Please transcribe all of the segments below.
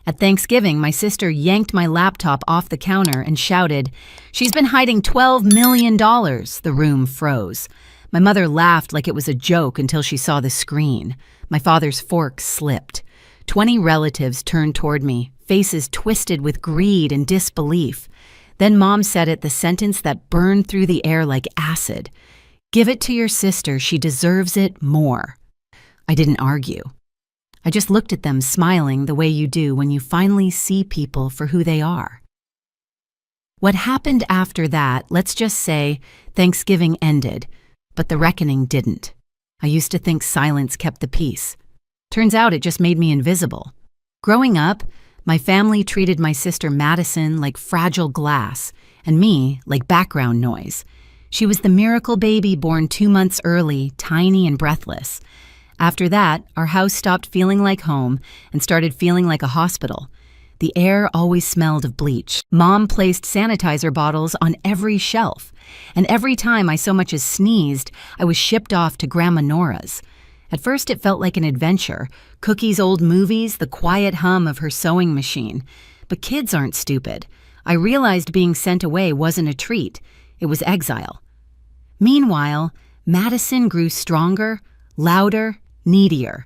At Thanksgiving, my sister yanked my laptop off the counter and shouted, "She's been hiding $12 million." The room froze. My mother laughed like it was a joke until she saw the screen. My father's fork slipped. 20 relatives turned toward me, faces twisted with greed and disbelief. Then Mom said it, the sentence that burned through the air like acid. "Give it to your sister, she deserves it more." I didn't argue. I just looked at them, smiling the way you do when you finally see people for who they are. What happened after that, let's just say, Thanksgiving ended, but the reckoning didn't. I used to think silence kept the peace. Turns out it just made me invisible. Growing up, my family treated my sister Madison like fragile glass, and me like background noise. She was the miracle baby born 2 months early, tiny and breathless. After that, our house stopped feeling like home and started feeling like a hospital. The air always smelled of bleach. Mom placed sanitizer bottles on every shelf, and every time I so much as sneezed, I was shipped off to Grandma Nora's. At first it felt like an adventure, Cookie's old movies, the quiet hum of her sewing machine. But kids aren't stupid. I realized being sent away wasn't a treat. It was exile. Meanwhile, Madison grew stronger, louder, needier.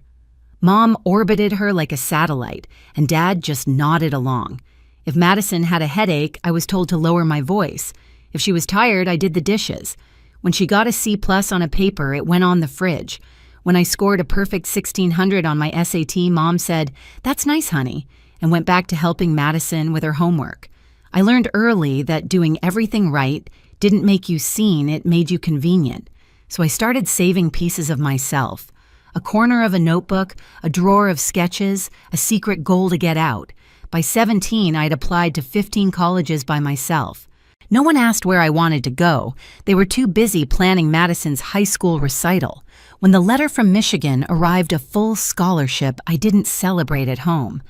Mom orbited her like a satellite, and Dad just nodded along. If Madison had a headache, I was told to lower my voice. If she was tired, I did the dishes. When she got a C+ on a paper, it went on the fridge. When I scored a perfect 1600 on my SAT, Mom said, "That's nice, honey," and went back to helping Madison with her homework. I learned early that doing everything right didn't make you seen, it made you convenient. So I started saving pieces of myself. A corner of a notebook, a drawer of sketches, a secret goal to get out. By 17, I'd applied to 15 colleges by myself. No one asked where I wanted to go. They were too busy planning Madison's high school recital. When the letter from Michigan arrived a full scholarship, I didn't celebrate at home.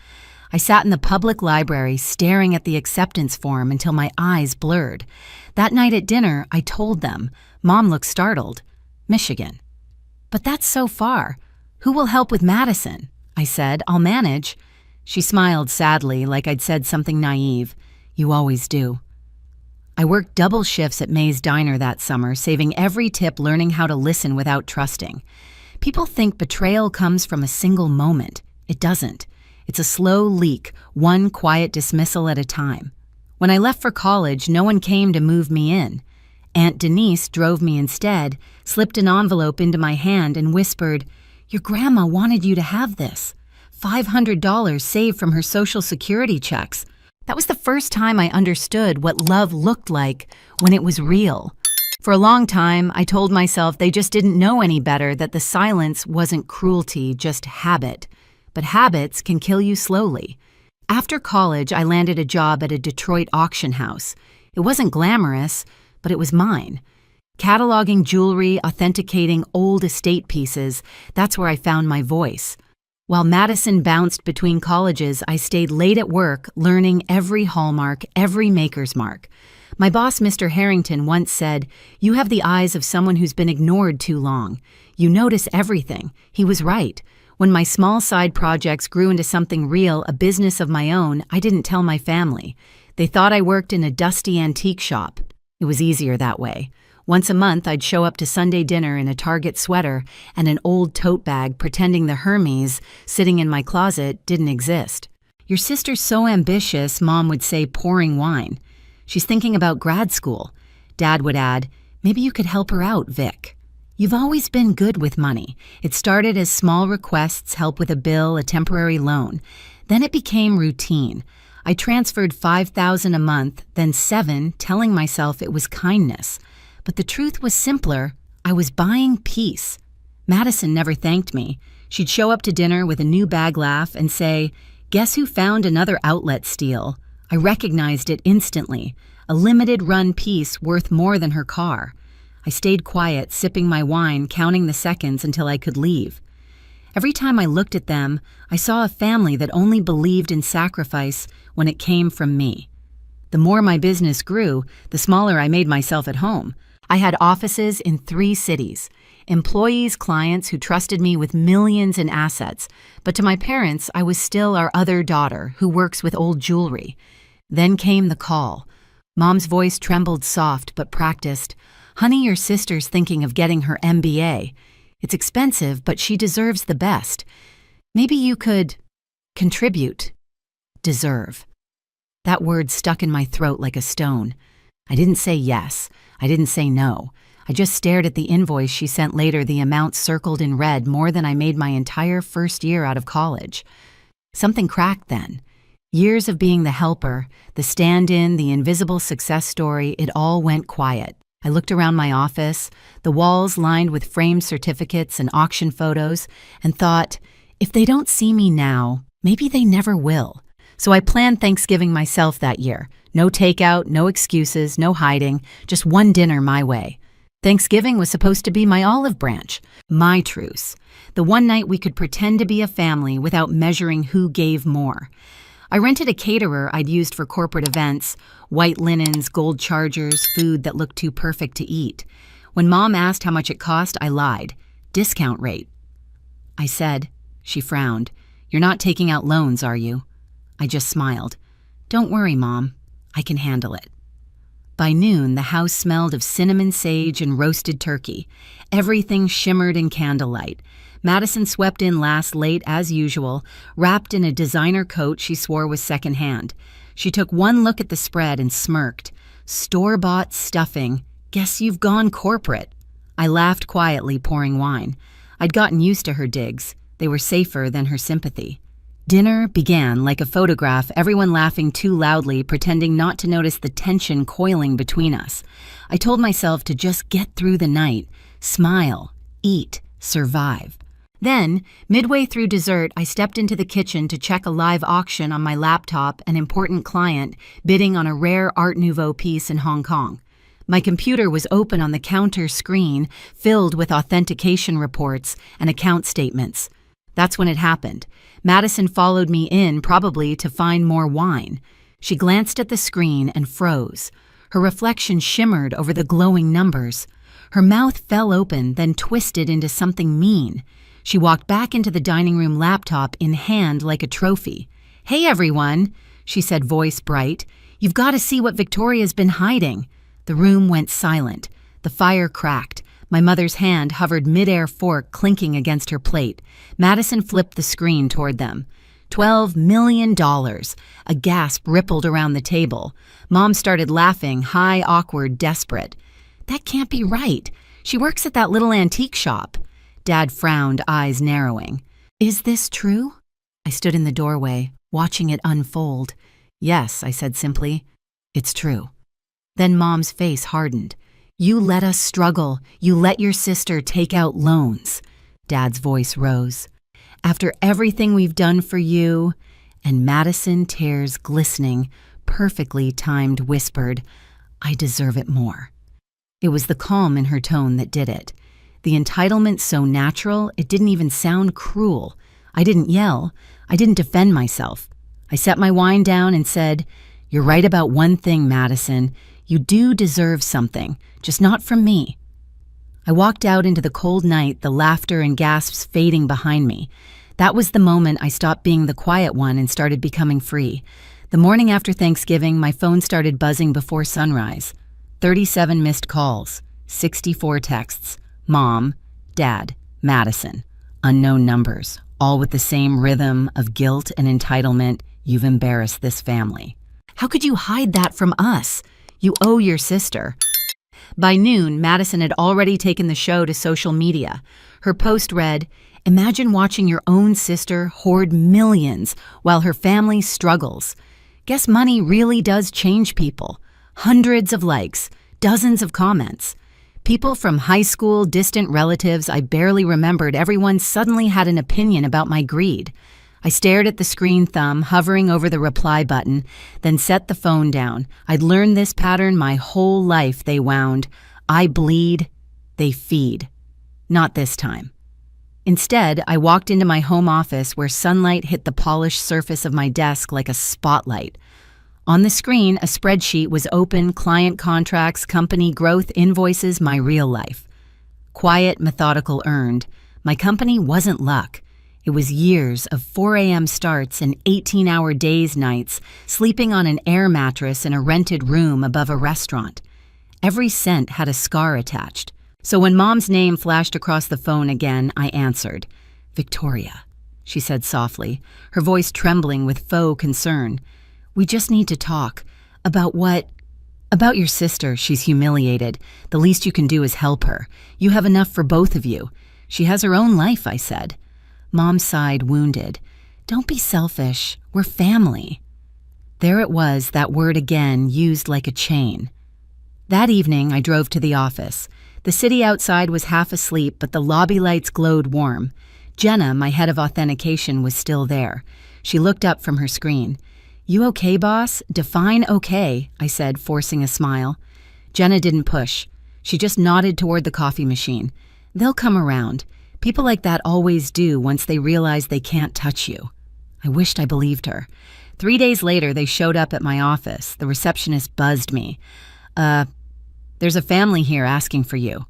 I sat in the public library staring at the acceptance form until my eyes blurred. That night at dinner, I told them. Mom looked startled. "Michigan." "But that's so far. Who will help with Madison?" I said. "I'll manage." She smiled sadly, like I'd said something naive. "You always do." I worked double shifts at May's Diner that summer, saving every tip, learning how to listen without trusting. People think betrayal comes from a single moment. It doesn't. It's a slow leak, one quiet dismissal at a time. When I left for college, no one came to move me in. Aunt Denise drove me instead, slipped an envelope into my hand and whispered, "Your grandma wanted you to have this. $500 saved from her Social Security checks." That was the first time I understood what love looked like when it was real. For a long time, I told myself they just didn't know any better, that the silence wasn't cruelty, just habit. But habits can kill you slowly. After college, I landed a job at a Detroit auction house. It wasn't glamorous, but it was mine. Cataloging jewelry, authenticating old estate pieces, that's where I found my voice. While Madison bounced between colleges, I stayed late at work, learning every hallmark, every maker's mark. My boss, Mr. Harrington, once said, "You have the eyes of someone who's been ignored too long. You notice everything." He was right. When my small side projects grew into something real, a business of my own, I didn't tell my family. They thought I worked in a dusty antique shop. It was easier that way. Once a month, I'd show up to Sunday dinner in a Target sweater and an old tote bag, pretending the Hermes sitting in my closet didn't exist. "Your sister's so ambitious," Mom would say, pouring wine. "She's thinking about grad school." Dad would add, "Maybe you could help her out, Vic." You've always been good with money. It started as small requests, help with a bill, a temporary loan. Then it became routine. I transferred $5,000 a month, then $7,000, telling myself it was kindness. But the truth was simpler. I was buying peace. Madison never thanked me. She'd show up to dinner with a new bag laugh and say, "Guess who found another outlet steal?" I recognized it instantly. A limited-run piece worth more than her car. I stayed quiet, sipping my wine, counting the seconds until I could leave. Every time I looked at them, I saw a family that only believed in sacrifice when it came from me. The more my business grew, the smaller I made myself at home. I had offices in 3 cities. employees, clients who trusted me with millions in assets, but to my parents, I was still our other daughter who works with old jewelry. Then came the call. Mom's voice trembled soft but practiced. "Honey, your sister's thinking of getting her MBA. It's expensive, but she deserves the best. Maybe you could contribute." Deserve. That word stuck in my throat like a stone. I didn't say yes. I didn't say no. I just stared at the invoice she sent later, the amount circled in red, more than I made my entire first year out of college. Something cracked then. Years of being the helper, the stand-in, the invisible success story, it all went quiet. I looked around my office, the walls lined with framed certificates and auction photos, and thought, if they don't see me now, maybe they never will. So I planned Thanksgiving myself that year. No takeout, no excuses, no hiding, just one dinner my way. Thanksgiving was supposed to be my olive branch, my truce, the one night we could pretend to be a family without measuring who gave more. I rented a caterer I'd used for corporate events, white linens, gold chargers, food that looked too perfect to eat. When Mom asked how much it cost, I lied. Discount rate. I said. She frowned. "You're not taking out loans, are you?" I just smiled. "Don't worry, Mom. I can handle it." By noon, the house smelled of cinnamon sage and roasted turkey. Everything shimmered in candlelight. Madison swept in last late as usual, wrapped in a designer coat she swore was secondhand. She took one look at the spread and smirked. "Store-bought stuffing. Guess you've gone corporate." I laughed quietly, pouring wine. I'd gotten used to her digs. They were safer than her sympathy. Dinner began like a photograph, everyone laughing too loudly, pretending not to notice the tension coiling between us. I told myself to just get through the night, smile, eat, survive. Then, midway through dessert, I stepped into the kitchen to check a live auction on my laptop, an important client bidding on a rare Art Nouveau piece in Hong Kong. My computer was open on the counter screen, filled with authentication reports and account statements. That's when it happened. Madison followed me in, probably to find more wine. She glanced at the screen and froze. Her reflection shimmered over the glowing numbers. Her mouth fell open, then twisted into something mean. She walked back into the dining room, laptop in hand like a trophy. "Hey, everyone," she said, voice bright. "You've got to see what Victoria's been hiding." The room went silent. The fire cracked. My mother's hand hovered mid-air, fork clinking against her plate. Madison flipped the screen toward them. $12 million. A gasp rippled around the table. Mom started laughing, high, awkward, desperate. "That can't be right. She works at that little antique shop." Dad frowned, eyes narrowing. "Is this true?" I stood in the doorway, watching it unfold. "Yes," I said simply. "It's true." Then Mom's face hardened. "You let us struggle. You let your sister take out loans." Dad's voice rose. "After everything we've done for you," and Madison, tears glistening, perfectly timed, whispered, "I deserve it more." It was the calm in her tone that did it. The entitlement so natural, it didn't even sound cruel. I didn't yell. I didn't defend myself. I set my wine down and said, "You're right about one thing, Madison. You do deserve something, just not from me." I walked out into the cold night, the laughter and gasps fading behind me. That was the moment I stopped being the quiet one and started becoming free. The morning after Thanksgiving, my phone started buzzing before sunrise. 37 missed calls, 64 texts. Mom, Dad, Madison. Unknown numbers, all with the same rhythm of guilt and entitlement. "You've embarrassed this family. How could you hide that from us? You owe your sister." By noon, Madison had already taken the show to social media. Her post read, "Imagine watching your own sister hoard millions while her family struggles. Guess money really does change people." Hundreds of likes, dozens of comments. People from high school, distant relatives I barely remembered, everyone suddenly had an opinion about my greed. I stared at the screen thumb hovering over the reply button, then set the phone down. I'd learned this pattern my whole life, they wound. I bleed, they feed. Not this time. Instead, I walked into my home office where sunlight hit the polished surface of my desk like a spotlight. On the screen, a spreadsheet was open, client contracts, company growth, invoices, my real life. Quiet, methodical, earned. My company wasn't luck. It was years of 4 a.m. starts and 18-hour days, nights, sleeping on an air mattress in a rented room above a restaurant. Every cent had a scar attached. So when Mom's name flashed across the phone again, I answered. "Victoria," she said softly, her voice trembling with faux concern. "We just need to talk. About what?" "About your sister. She's humiliated. The least you can do is help her. You have enough for both of you. She has her own life," I said. Mom sighed, wounded. "Don't be selfish. We're family." There it was, that word again, used like a chain. That evening, I drove to the office. The city outside was half asleep, but the lobby lights glowed warm. Jenna, my head of authentication, was still there. She looked up from her screen. "You okay, boss? Define okay," I said, forcing a smile. Jenna didn't push. She just nodded toward the coffee machine. "They'll come around. People like that always do once they realize they can't touch you." I wished I believed her. 3 days later, they showed up at my office. The receptionist buzzed me. There's a family here asking for you."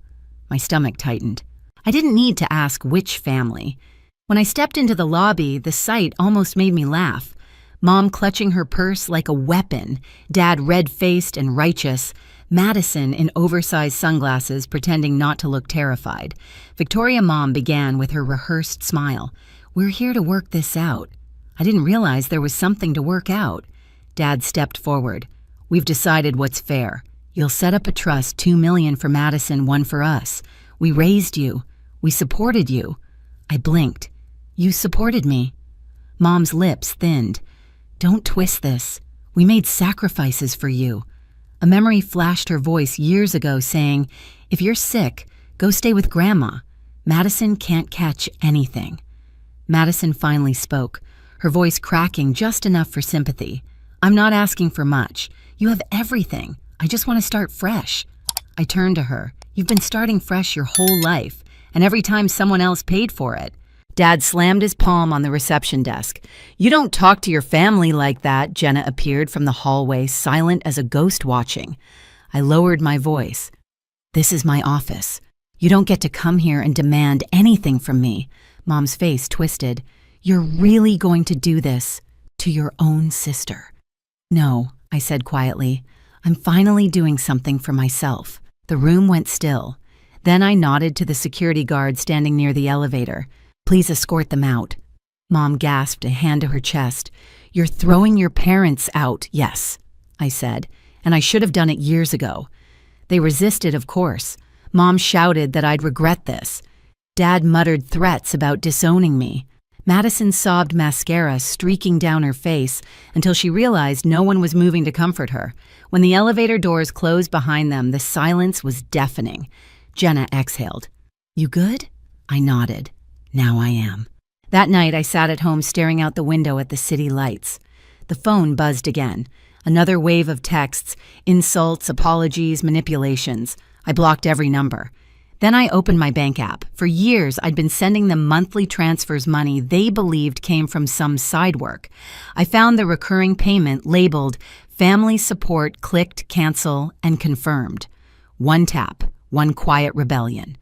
My stomach tightened. I didn't need to ask which family. When I stepped into the lobby, the sight almost made me laugh. Mom clutching her purse like a weapon, Dad red-faced and righteous, Madison in oversized sunglasses pretending not to look terrified. Victoria Mom began with her rehearsed smile. "We're here to work this out." I didn't realize there was something to work out. Dad stepped forward. "We've decided what's fair. You'll set up a trust, $2 million for Madison, 1 for us. We raised you. We supported you." I blinked. "You supported me?" Mom's lips thinned. "Don't twist this. We made sacrifices for you." A memory flashed her voice years ago saying, "If you're sick, go stay with Grandma. Madison can't catch anything." Madison finally spoke, her voice cracking just enough for sympathy. "I'm not asking for much. You have everything. I just want to start fresh." I turned to her. "You've been starting fresh your whole life, and every time someone else paid for it." Dad slammed his palm on the reception desk. "You don't talk to your family like that." Jenna appeared from the hallway, silent as a ghost watching. I lowered my voice. "This is my office. You don't get to come here and demand anything from me." Mom's face twisted. "You're really going to do this to your own sister?" "No," I said quietly. "I'm finally doing something for myself." The room went still. Then I nodded to the security guard standing near the elevator. "Please escort them out." Mom gasped, a hand to her chest. "You're throwing your parents out." "Yes," I said, "and I should have done it years ago." They resisted, of course. Mom shouted that I'd regret this. Dad muttered threats about disowning me. Madison sobbed mascara streaking down her face until she realized no one was moving to comfort her. When the elevator doors closed behind them, the silence was deafening. Jenna exhaled. "You good?" I nodded. "Now I am." That night, I sat at home staring out the window at the city lights. The phone buzzed again. Another wave of texts, insults, apologies, manipulations. I blocked every number. Then I opened my bank app. For years, I'd been sending them monthly transfers money they believed came from some side work. I found the recurring payment labeled Family Support, clicked Cancel, and confirmed. One tap, one quiet rebellion.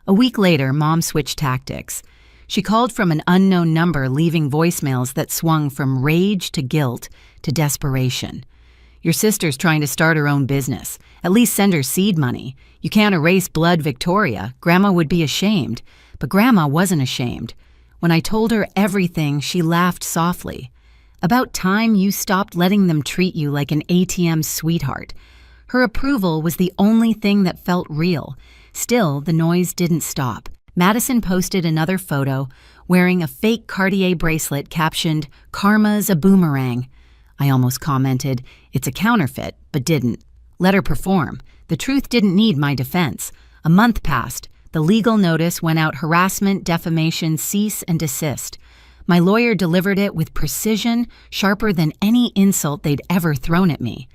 A week later, Mom switched tactics. She called from an unknown number, leaving voicemails that swung from rage to guilt to desperation. "Your sister's trying to start her own business. At least send her seed money. You can't erase blood, Victoria. Grandma would be ashamed." But Grandma wasn't ashamed. When I told her everything, she laughed softly. "About time you stopped letting them treat you like an ATM sweetheart." Her approval was the only thing that felt real. Still, the noise didn't stop. Madison posted another photo, wearing a fake Cartier bracelet captioned, "Karma's a boomerang." I almost commented, "It's a counterfeit," but didn't. Let her perform. The truth didn't need my defense. A month passed. The legal notice went out: harassment, defamation, cease and desist. My lawyer delivered it with precision, sharper than any insult they'd ever thrown at me.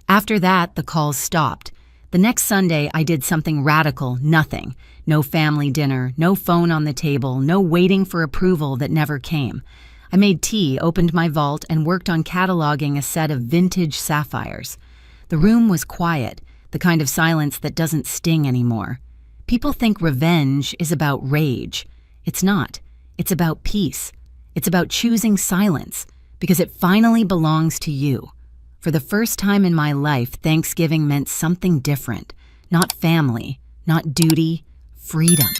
After that, the calls stopped. The next Sunday, I did something radical: nothing. No family dinner, no phone on the table, no waiting for approval that never came. I made tea, opened my vault, and worked on cataloging a set of vintage sapphires. The room was quiet, the kind of silence that doesn't sting anymore. People think revenge is about rage. It's not. It's about peace. It's about choosing silence because it finally belongs to you. For the first time in my life, Thanksgiving meant something different. Not family, not duty, freedom.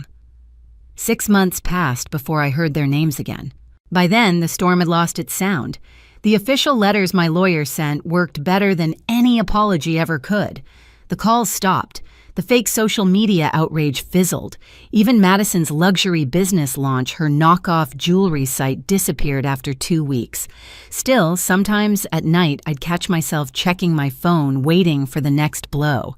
6 months passed before I heard their names again. By then, the storm had lost its sound. The official letters my lawyer sent worked better than any apology ever could. The calls stopped. The fake social media outrage fizzled. Even Madison's luxury business launch, her knockoff jewelry site, disappeared after 2 weeks. Still, sometimes at night, I'd catch myself checking my phone, waiting for the next blow.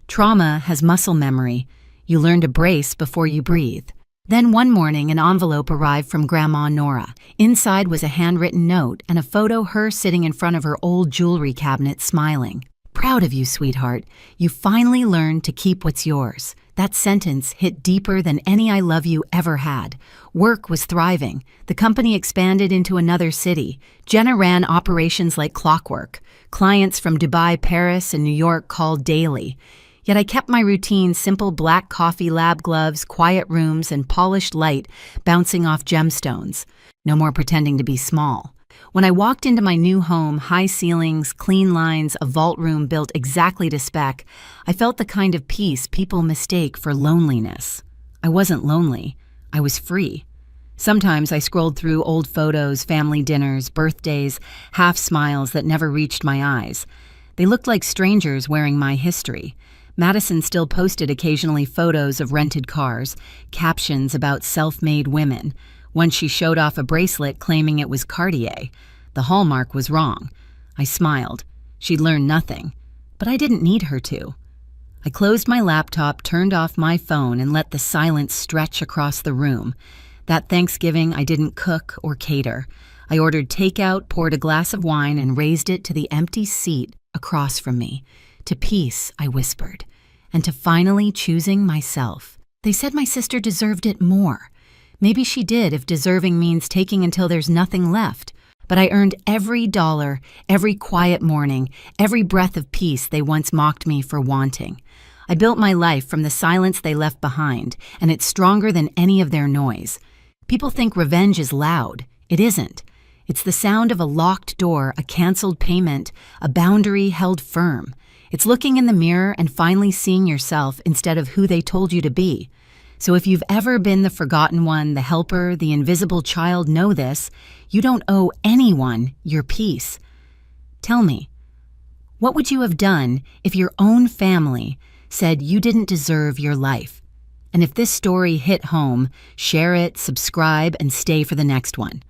Trauma has muscle memory. You learn to brace before you breathe. Then one morning, an envelope arrived from Grandma Nora. Inside was a handwritten note and a photo of her sitting in front of her old jewelry cabinet smiling. Proud of you, sweetheart. You finally learned to keep what's yours. That sentence hit deeper than any I love you ever had. Work was thriving. The company expanded into another city. Jenna ran operations like clockwork. Clients from Dubai, Paris, and New York called daily. Yet I kept my routine: simple black coffee lab gloves, quiet rooms, and polished light bouncing off gemstones. No more pretending to be small. When I walked into my new home, high ceilings, clean lines, a vault room built exactly to spec, I felt the kind of peace people mistake for loneliness. I wasn't lonely. I was free. Sometimes I scrolled through old photos, family dinners, birthdays, half smiles that never reached my eyes. They looked like strangers wearing my history. Madison still posted occasionally photos of rented cars, captions about self-made women. Once she showed off a bracelet claiming it was Cartier. The hallmark was wrong. I smiled. She'd learned nothing. But I didn't need her to. I closed my laptop, turned off my phone, and let the silence stretch across the room. That Thanksgiving, I didn't cook or cater. I ordered takeout, poured a glass of wine, and raised it to the empty seat across from me. To peace, I whispered, and to finally choosing myself. They said my sister deserved it more. Maybe she did, if deserving means taking until there's nothing left. But I earned every dollar, every quiet morning, every breath of peace they once mocked me for wanting. I built my life from the silence they left behind, and it's stronger than any of their noise. People think revenge is loud. It isn't. It's the sound of a locked door, a canceled payment, a boundary held firm. It's looking in the mirror and finally seeing yourself instead of who they told you to be. So if you've ever been the forgotten one, the helper, the invisible child, know this: you don't owe anyone your peace. Tell me, what would you have done if your own family said you didn't deserve your life? And if this story hit home, share it, subscribe, and stay for the next one.